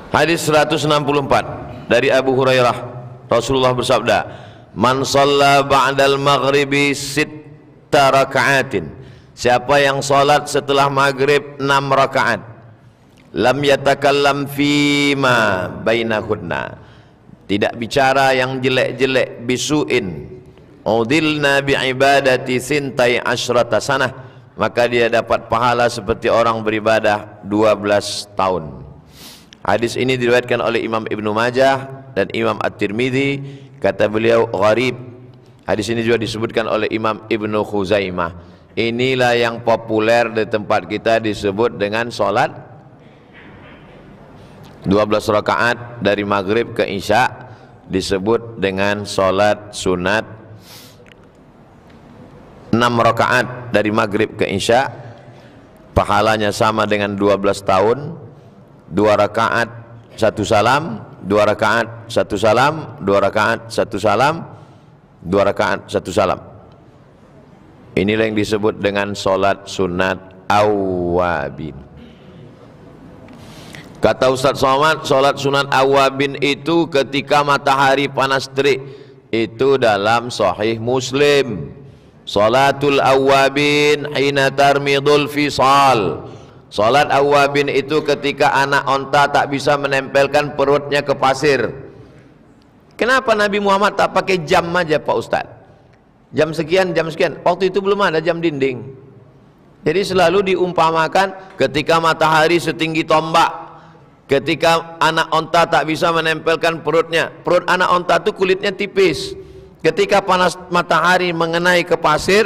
Hadis 164 dari Abu Hurairah, Rasulullah bersabda, "Man shalla ba'dal maghribi sitta raka'atin." Siapa yang salat setelah maghrib 6 rakaat, lam yatakallam fima bainahunna, tidak bicara yang jelek-jelek, bisuin, udilna bi'ibadati sintai asyrata sanah, maka dia dapat pahala seperti orang beribadah 12 tahun. Hadis ini diriwayatkan oleh Imam Ibnu Majah dan Imam At-Tirmidzi. Kata beliau gharib. Hadis ini juga disebutkan oleh Imam Ibnu Khuzaimah. Inilah yang populer di tempat kita disebut dengan solat 12 rakaat dari maghrib ke isya, disebut dengan solat sunat 6 rakaat dari maghrib ke isya, pahalanya sama dengan 12 tahun. 2 rakaat 1 salam, 2 rakaat 1 salam, 2 rakaat 1 salam, 2 rakaat 1 salam. Inilah yang disebut dengan solat sunat awabin. Kata Ustaz Somad, solat sunat awabin itu ketika matahari panas terik. Itu dalam Sahih Muslim. Salatul awabin hina tarmidul fisal. Salat awabin itu ketika anak onta tak bisa menempelkan perutnya ke pasir. Kenapa Nabi Muhammad tak pakai jam aja Pak Ustaz? Jam sekian, jam sekian. Waktu itu belum ada jam dinding. Jadi selalu diumpamakan ketika matahari setinggi tombak, ketika anak onta tak bisa menempelkan perutnya. Perut anak onta itu kulitnya tipis. Ketika panas matahari mengenai ke pasir,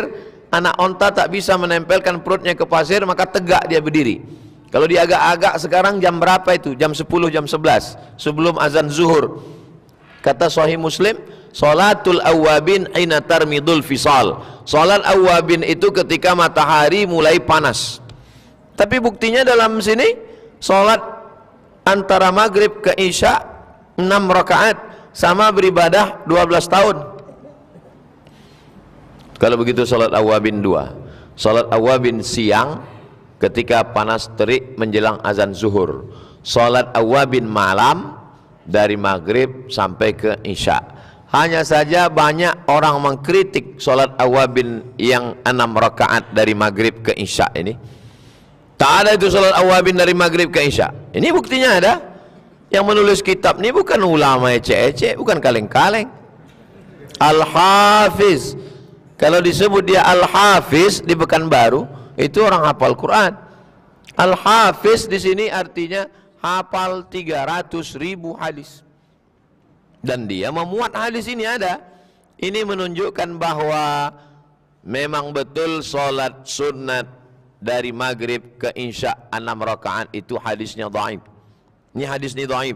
anak onta tak bisa menempelkan perutnya ke pasir, maka tegak dia berdiri. Kalau dia agak-agak sekarang jam berapa itu? Jam 10, jam 11 sebelum azan zuhur. Kata Sahih Muslim, salatul awabin hina tarmidul fisal. Salat awabin itu ketika matahari mulai panas. Tapi buktinya dalam sini salat antara maghrib ke isya 6 rakaat sama beribadah 12 tahun. Kalau begitu salat awabin 2. Salat awabin siang ketika panas terik menjelang azan zuhur. Salat awabin malam dari maghrib sampai ke isya. Hanya saja banyak orang mengkritik salat awabin yang 6 rakaat dari maghrib ke isya ini. Tak ada itu salat awabin dari maghrib ke isya. Ini buktinya ada. Yang menulis kitab ini bukan ulama ece-ece, bukan kaleng-kaleng. Al-Hafiz. Kalau disebut dia Al-Hafiz di Pekanbaru, itu orang hafal Quran. Al-Hafiz di sini artinya hafal 300.000 hadis. Dan dia memuat hadis ini ada. Ini menunjukkan bahwa memang betul salat sunat dari maghrib ke isya 6 rakaat itu hadisnya dhaif. Ini hadis ini dhaif.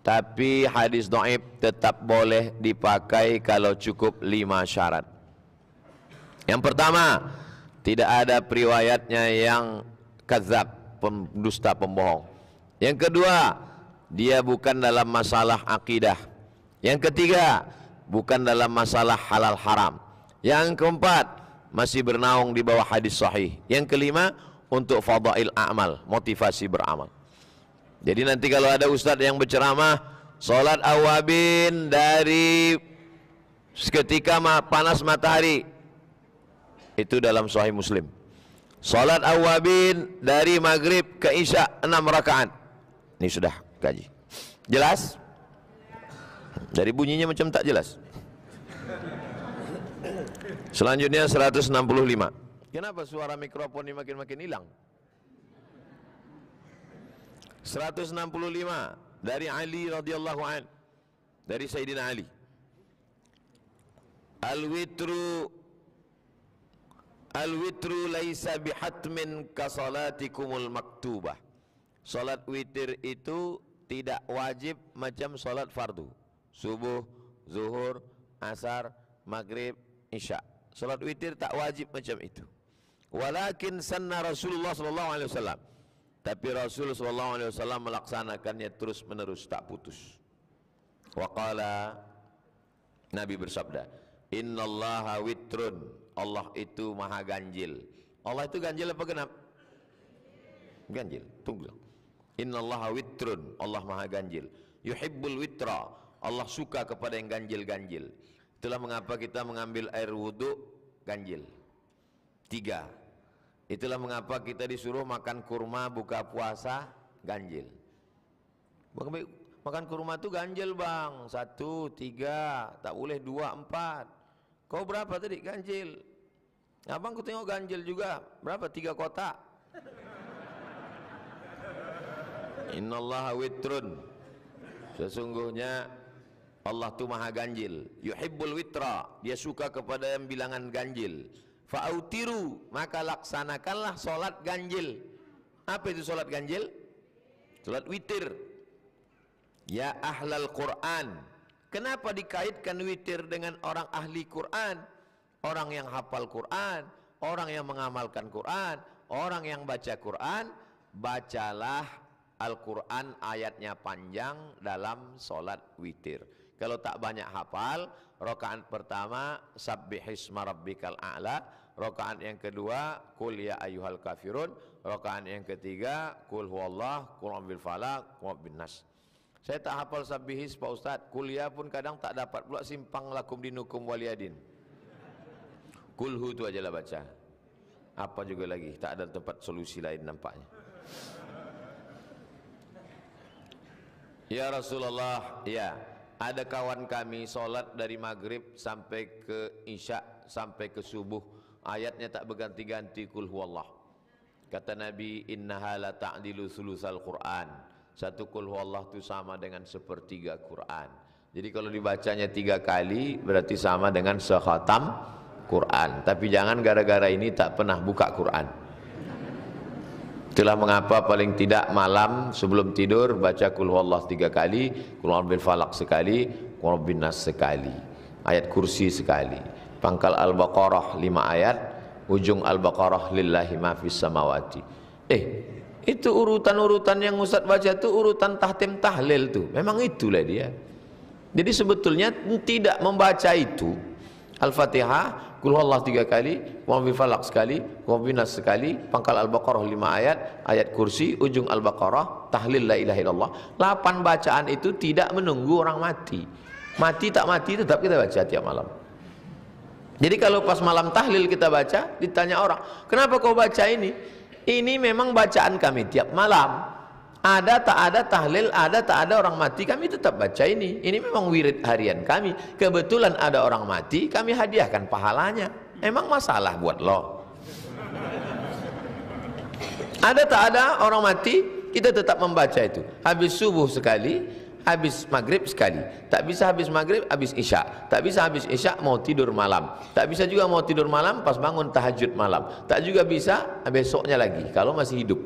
Tapi hadis dhaif tetap boleh dipakai kalau cukup 5 syarat. Yang pertama, tidak ada periwayatnya yang kadzab, pendusta, pembohong. Yang kedua, dia bukan dalam masalah akidah. Yang ketiga, bukan dalam masalah halal haram. Yang keempat, masih bernaung di bawah hadis sahih. Yang kelima, untuk fadail a'mal, motivasi beramal. Jadi nanti kalau ada ustadz yang berceramah, salat awabin dari ketika panas matahari, itu dalam Sahih Muslim. Salat awabin dari maghrib ke isya 6 rakaat. Ini sudah kaji. Jelas? Dari bunyinya macam tak jelas. Selanjutnya 165. Kenapa suara mikrofon ini makin hilang? 165 dari Ali radhiyallahu an, dari Sayyidina Ali. Al-witru laisa bihatmin ka salatikumul maktubah. Salat witir itu tidak wajib macam salat fardu. Subuh, zuhur, asar, maghrib, isya. Salat witir tak wajib macam itu. Walakin sanna Rasulullah sallallahu alaihi wasallam. Tapi Rasul sallallahu alaihi wasallam melaksanakannya terus menerus, tak putus. Wa qala, Nabi bersabda, innallaha witrun. Allah itu maha ganjil. Allah itu ganjil apa genap? Ganjil, tunggal. Innallaha witrun, Allah maha ganjil. Yuhibbul witra, Allah suka kepada yang ganjil-ganjil. Itulah mengapa kita mengambil air wudhu ganjil. 3. Itulah mengapa kita disuruh makan kurma buka puasa ganjil. Makan kurma itu ganjil bang. 1, 3, tak boleh 2, 4. Kau berapa tadi ganjil? Abang ku tengok ganjil juga. Berapa? 3 kotak. Innallaha witrun, sesungguhnya Allah tu maha ganjil. Yuhibbul witra, dia suka kepada yang bilangan ganjil. Fa'autiru, maka laksanakanlah solat ganjil. Apa itu solat ganjil? Solat witir. Ya ahlal Quran, kenapa dikaitkan witir dengan orang ahli Quran? Orang yang hafal Quran, orang yang mengamalkan Quran, orang yang baca Quran. Bacalah Al-Quran ayatnya panjang dalam solat witir. Kalau tak banyak hafal, rakaat pertama sabbihisma rabbikal a'la, rakaat yang kedua qul ya ayyuhal kafirun, rakaat yang ketiga qul huwallah, qul a'udzu bil falaq, qul bin nas. Saya tak hafal sabbihis Pak Ustaz, kuliah pun kadang tak dapat pula simpang lakum dinukum waliyadin. Kulhu tu ajalah baca. Apa juga lagi, tak ada tempat solusi lain nampaknya. Ya Rasulullah, ya, ada kawan kami solat dari maghrib sampai ke isya sampai ke subuh, ayatnya tak berganti-ganti kul huwallah. Kata Nabi, innaha la ta'dilu sulusal Quran. Satu kul huwallah itu sama dengan sepertiga Quran. Jadi kalau dibacanya 3 kali berarti sama dengan sekhatam Quran. Tapi jangan gara-gara ini tak pernah buka Quran. Itulah mengapa paling tidak malam sebelum tidur baca kul huwallah 3 kali, qul a'udzu bil falaq sekali, qul bin nas sekali, ayat kursi sekali, pangkal Al-Baqarah 5 ayat, ujung Al-Baqarah lillahi ma fis samawati. Itu urutan-urutan yang Ustaz baca itu urutan tahtim tahlil tuh. Memang itulah dia. Jadi sebetulnya tidak membaca itu Al-Fatihah, Qul huwallahu 3 kali, Qul bil falaq sekali, Qul bin nas sekali, pangkal Al-Baqarah 5 ayat, ayat kursi, ujung Al-Baqarah, tahlil la ilaha illallah. 8 bacaan itu tidak menunggu orang mati. Mati tak mati tetap kita baca tiap malam. Jadi kalau pas malam tahlil kita baca, ditanya orang, "Kenapa kau baca ini?" Ini memang bacaan kami tiap malam. Ada tak ada tahlil, ada tak ada orang mati, kami tetap baca ini. Ini memang wirid harian kami. Kebetulan ada orang mati, kami hadiahkan pahalanya. Emang masalah buat lo? Ada tak ada orang mati, kita tetap membaca itu. Habis subuh sekali, habis maghrib sekali. Tak bisa habis maghrib, habis isya. Tak bisa habis isya mau tidur malam. Tak bisa juga mau tidur malam pas bangun tahajud malam. Tak juga bisa besoknya lagi kalau masih hidup.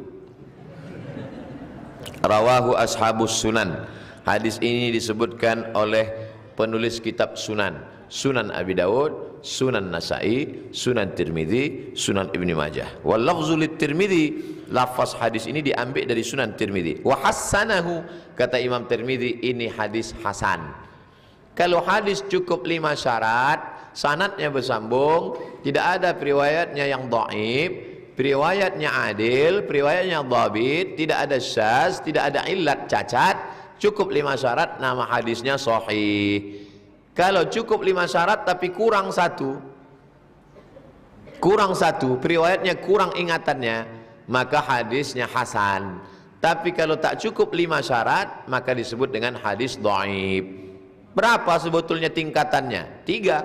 Rawahu ashabus sunan. Hadis ini disebutkan oleh penulis kitab sunan. Sunan Abi Dawud, Sunan Nasai, Sunan Tirmidzi, Sunan Ibnu Majah. Wal lafzu lit Tirmidzi, lafaz hadis ini diambil dari Sunan Tirmidzi. Wa hassanahu, kata Imam Tirmidzi, ini hadis hasan. Kalau hadis cukup 5 syarat, sanadnya bersambung, tidak ada periwayatnya yang dhaif, periwayatnya adil, periwayatnya dhabit, tidak ada syaz, tidak ada illat cacat, cukup 5 syarat, nama hadisnya sahih. Kalau cukup 5 syarat tapi kurang satu, periwayatnya kurang ingatannya, maka hadisnya hasan. Tapi kalau tak cukup 5 syarat, maka disebut dengan hadis dhaif. Berapa sebetulnya tingkatannya? 3.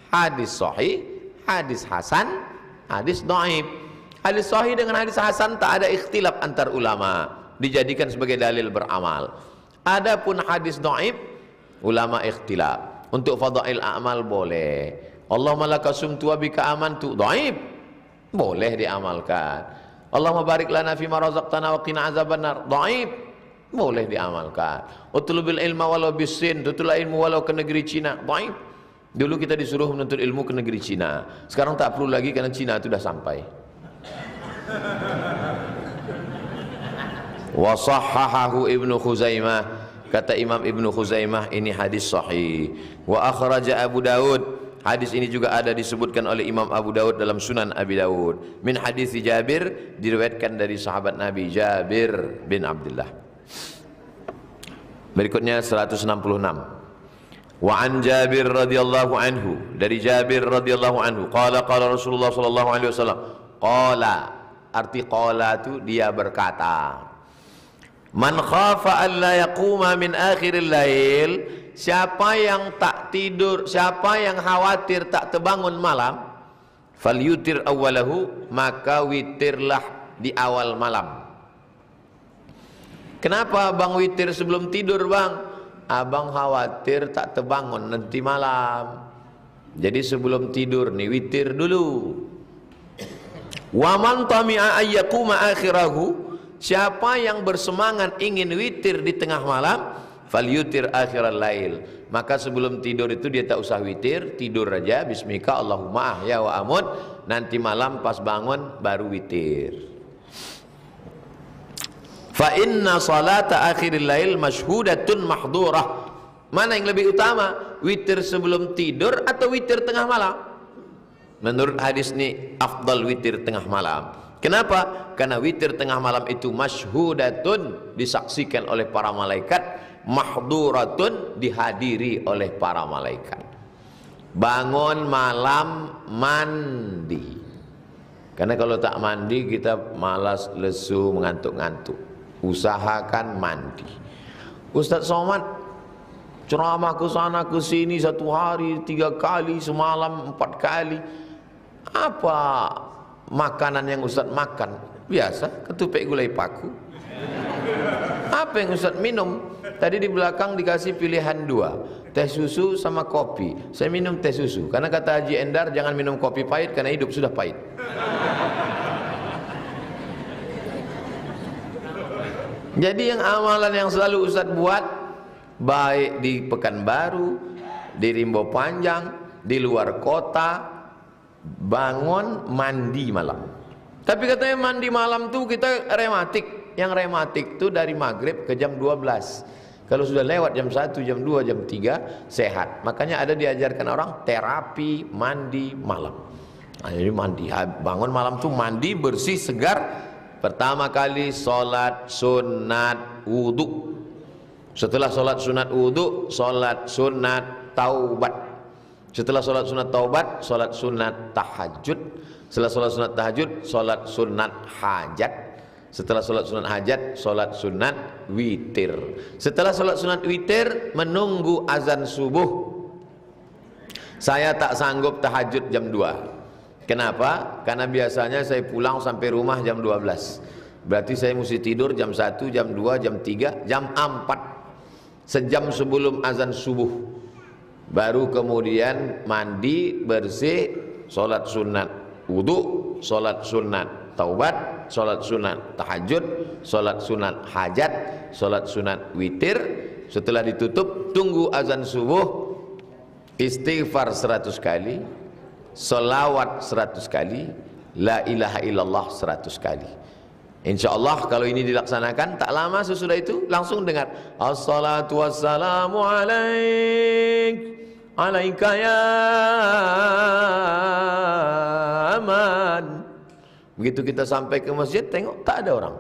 Hadis sahih, hadis hasan, hadis dhaif. Hadis sahih dengan hadis hasan tak ada ikhtilaf antar ulama, dijadikan sebagai dalil beramal. Adapun hadis dhaif, ulama ikhtilaf. Untuk fadail amal boleh. Allahumma laka sumtu wa bika amantu, dhaif, boleh diamalkan. Allahumma barik lana fima razaqtana wa qina azabannar, dhaif, boleh diamalkan. Utlubil ilma walau bisin, tutula ilmu walau ke negeri Cina, dhaif. Dulu kita disuruh menuntut ilmu ke negeri Cina, sekarang tak perlu lagi karena Cina itu dah sampai. Wa sahhahahu Ibnu Khuzaimah, kata Imam Ibnu Khuzaimah ini hadis sahih. Wa akhraja Abu Daud, Hadis ini juga ada disebutkan oleh Imam Abu Daud dalam Sunan Abi Daud. Min hadis Jabir, diriwayatkan dari sahabat Nabi Jabir bin Abdullah. Berikutnya 166. Wa an Jabir radhiyallahu anhu, dari Jabir radhiyallahu anhu, qala Rasulullah sallallahu alaihi wasallam, qala, arti qala itu dia berkata, man khafa an la yaquma min akhiril lail, siapa yang tak tidur, siapa yang khawatir tak terbangun malam, falyutir awwalahu, maka witirlah di awal malam. Kenapa bang witir sebelum tidur bang? Abang khawatir tak terbangun nanti malam. Jadi sebelum tidur nih witir dulu. Wa man tami'a ayyakuma akhirahu, siapa yang bersemangat ingin witir di tengah malam, falyutir akhiral lail, maka sebelum tidur itu dia tak usah witir, tidur aja bismika Allahumma ahya wa amut, nanti malam pas bangun baru witir. Fa inna salata akhiril lail mashhudatun mahdurah. Mana yang lebih utama, witir sebelum tidur atau witir tengah malam? Menurut hadis ini afdal witir tengah malam. Kenapa? Karena witir tengah malam itu mashhudatun, disaksikan oleh para malaikat, mahduratun, dihadiri oleh para malaikat. Bangun malam mandi. Karena kalau tak mandi kita malas, lesu, mengantuk-ngantuk. Usahakan mandi. Ustaz Somad ceramah ke sana ke sini, 1 hari 3 kali, semalam 4 kali. Apa makanan yang Ustaz makan? Biasa, ketupek gulai paku. Apa yang Ustaz minum? Tadi di belakang dikasih pilihan 2, teh susu sama kopi. Saya minum teh susu, karena kata Haji Endar jangan minum kopi pahit karena hidup sudah pahit. Jadi yang amalan yang selalu Ustaz buat, baik di Pekanbaru, di Rimbo Panjang, di luar kota, bangun mandi malam. Tapi katanya mandi malam tuh kita rematik. Yang rematik tuh dari maghrib ke jam 12. Kalau sudah lewat jam 1, jam 2, jam 3 sehat. Makanya ada diajarkan orang terapi mandi malam. Nah, jadi mandi, bangun malam tuh mandi bersih segar. Pertama kali sholat sunat wudhu. Setelah sholat sunat wudhu, sholat sunat taubat. Setelah sholat sunat taubat, sholat sunat tahajud. Setelah sholat sunat tahajud, sholat sunat hajat. Setelah sholat sunat hajat, sholat sunat witir. Setelah sholat sunat witir, menunggu azan subuh. Saya tak sanggup tahajud jam 2. Kenapa? Karena biasanya saya pulang sampai rumah jam 12. Berarti saya mesti tidur jam 1, jam 2, jam 3, jam 4. Sejam sebelum azan subuh. Baru kemudian mandi, bersih, sholat sunat wudu, sholat sunat taubat, sholat sunat tahajud, sholat sunat hajat, sholat sunat witir. Setelah ditutup, tunggu azan subuh, istighfar 100 kali, selawat 100 kali, la ilaha illallah 100 kali. InsyaAllah kalau ini dilaksanakan, tak lama sesudah itu langsung dengar assalatu wassalamu alaika ya aman. Begitu kita sampai ke masjid, tengok tak ada orang.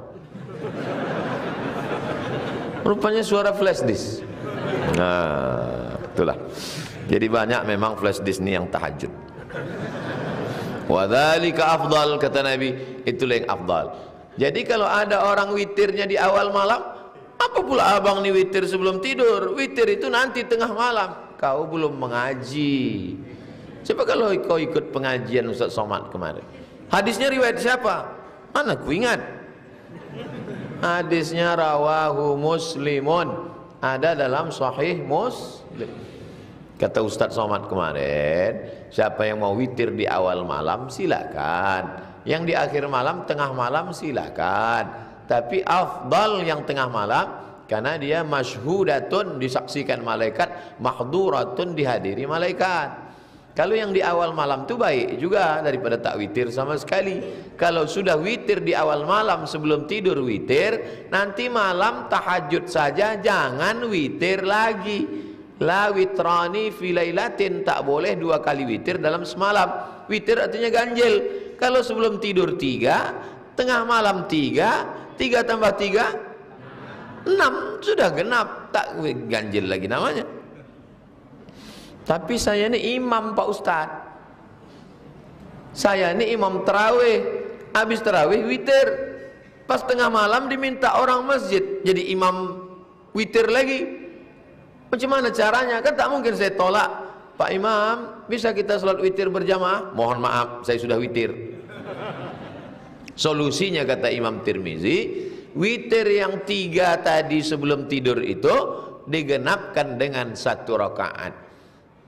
Rupanya suara flash disk. Nah, itulah. Jadi banyak memang flash disk ini yang tahajud. Wadzalika afdal, kata Nabi, itulah yang afdal. Jadi kalau ada orang witirnya di awal malam, apa pula abang nih witir sebelum tidur? Witir itu nanti tengah malam. Kau belum mengaji. Coba kalau kau ikut pengajian Ustaz Somad kemarin. Hadisnya riwayat siapa? Mana ku ingat. Hadisnya rawahu Muslimun, ada dalam Sahih Muslim. Kata Ustaz Somad kemarin, siapa yang mau witir di awal malam silakan, yang di akhir malam, tengah malam silakan. Tapi afdal yang tengah malam, karena dia masyhudatun, disaksikan malaikat, mahduratun, dihadiri malaikat. Kalau yang di awal malam itu baik juga daripada tak witir sama sekali. Kalau sudah witir di awal malam sebelum tidur witir, nanti malam tahajud saja, jangan witir lagi. La witrani fi lailatin, tak boleh 2 kali witir dalam semalam. Witir artinya ganjil. Kalau sebelum tidur 3, tengah malam 3, 3 tambah 3 6, sudah genap, tak ganjil lagi namanya. Tapi saya ini imam Pak Ustadz, saya ini imam tarawih, habis tarawih witir, pas tengah malam diminta orang masjid jadi imam witir lagi. Macam mana caranya? Kan tak mungkin saya tolak, Pak Imam bisa kita sholat witir berjamaah? Mohon maaf, saya sudah witir. Solusinya kata Imam Tirmizi, witir yang 3 tadi sebelum tidur itu digenapkan dengan 1 rakaat.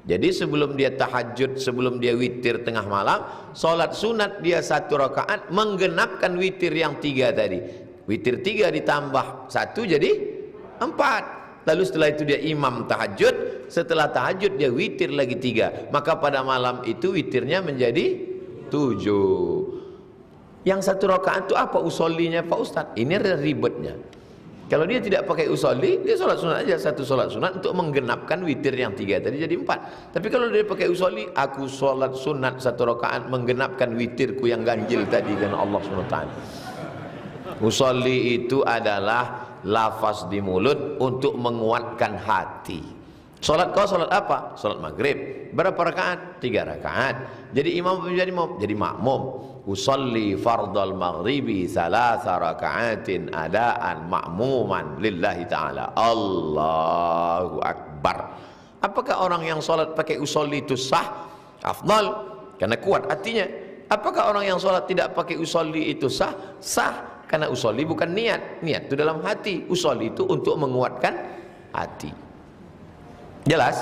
Jadi sebelum dia tahajud, sebelum dia witir tengah malam, sholat sunat dia 1 rakaat, menggenapkan witir yang 3 tadi. Witir 3 ditambah 1 jadi 4. Lalu setelah itu dia imam tahajud, setelah tahajud dia witir lagi 3. Maka pada malam itu witirnya menjadi 7. Yang 1 rakaat itu apa usollinya Pak Ustadz? Ini ribetnya. Kalau dia tidak pakai usolli, dia sholat sunat aja, 1 sholat sunat untuk menggenapkan witir yang 3 tadi jadi 4. Tapi kalau dia pakai usolli, aku sholat sunat 1 rakaat menggenapkan witirku yang ganjil tadi karena Allah SWT. Usolli itu adalah lafaz di mulut untuk menguatkan hati. Sholat kau sholat apa? Sholat maghrib. Berapa rakaat? 3 rakaat. Jadi imam jadi makmum. Usolli fardal maghribi 3 rakaatin adaan ma'muman lillahi ta'ala. Allahu Akbar. Apakah orang yang sholat pakai usolli itu sah? Afdal, karena kuat hatinya. Apakah orang yang sholat tidak pakai usolli itu sah? Sah, karena usolli bukan niat. Niat itu dalam hati. Usolli itu untuk menguatkan hati. Jelas?